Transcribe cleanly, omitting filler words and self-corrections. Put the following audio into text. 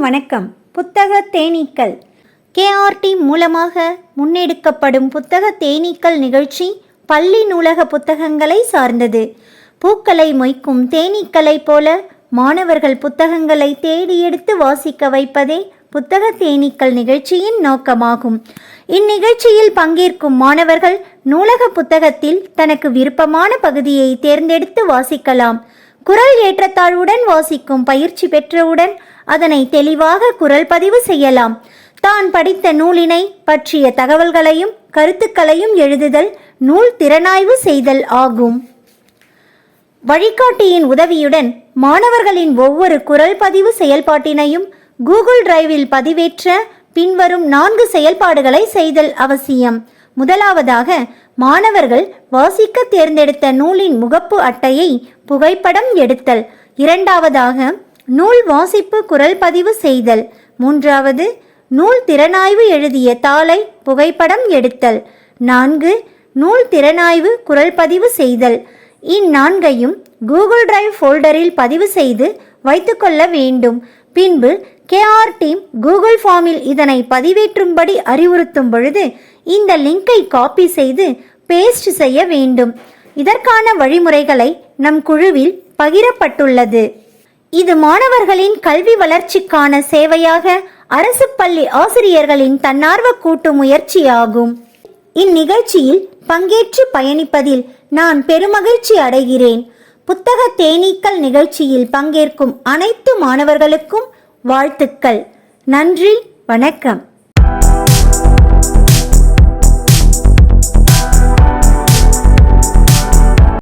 வணக்கம். புத்தக தேனீக்கள் KRT மூலமாக முன்னெடுக்கப்படும் புத்தக தேனீக்கள் நிகழ்ச்சி பள்ளி நூலக புத்தகங்களை சார்ந்தது. பூக்களை மொய்க்கும் தேனீக்களைப் போல மாணவர்கள் புத்தகங்களை தேடி எடுத்து வாசிக்க வைப்பதே புத்தக தேனீக்கள் நிகழ்ச்சியின் நோக்கமாகும். இந்நிகழ்ச்சியில் பங்கேற்கும் மாணவர்கள் நூலக புத்தகத்தில் தனக்கு விருப்பமான பகுதியை தேர்ந்தெடுத்து வாசிக்கலாம். குரல் ஏற்றத்தாழ்வுடன் வாசிக்கும் பயிற்சி பெற்றவுடன் அதனை தெளிவாக குரல் பதிவு செய்யலாம். தான் படித்த நூலினை பற்றிய தகவல்களையும் கருத்துக்களையும் எழுதுதல் நூல் திறனாய்வு செய்தல் ஆகும். வழிகாட்டியின் உதவியுடன் மாணவர்களின் ஒவ்வொரு குரல் பதிவு செயல்பாட்டினையும் கூகுள் டிரைவில் பதிவேற்ற பின்வரும் 4 செயல்பாடுகளை செய்தல் அவசியம். முதலாவதாக, மாணவர்கள் வாசிக்க தேர்ந்தெடுத்த நூலின் முகப்பு அட்டையை புகைப்படம் எடுத்தல். இரண்டாவதாக, நூல் வாசிப்பு குரல் பதிவு செய்தல். மூன்றாவது, நூல் திறனாய்வு எழுதிய தாளை புகைப்படம் எடுத்தல். 4. நூல் திறனாய்வு குரல் பதிவு செய்தல். இந்நான்கையும் கூகுள் டிரைவ் ஃபோல்டரில் பதிவு செய்து வைத்துக்கொள்ள வேண்டும். பின்பு KRT கூகுள் ஃபார்மில் இதனை பதிவேற்றும்படி அறிவுறுத்தும் பொழுது இந்த லிங்கை காப்பி செய்து பேஸ்ட் செய்ய வேண்டும். இதற்கான வழிமுறைகளை நம் குழுவில் பகிரப்பட்டுள்ளது. இது மாணவர்களின் கல்வி வளர்ச்சிக்கான சேவையாக அரசு பள்ளி ஆசிரியர்களின் தன்னார்வ கூட்டு முயற்சியாகும். இந்நிகழ்ச்சியில் பங்கேற்று பயணிப்பதில் நான் பெருமகிழ்ச்சி அடைகிறேன். புத்தக தேனீக்கள் நிகழ்ச்சியில் பங்கேற்கும் அனைத்து மாணவர்களுக்கும் வாழ்த்துக்கள். நன்றி, வணக்கம்.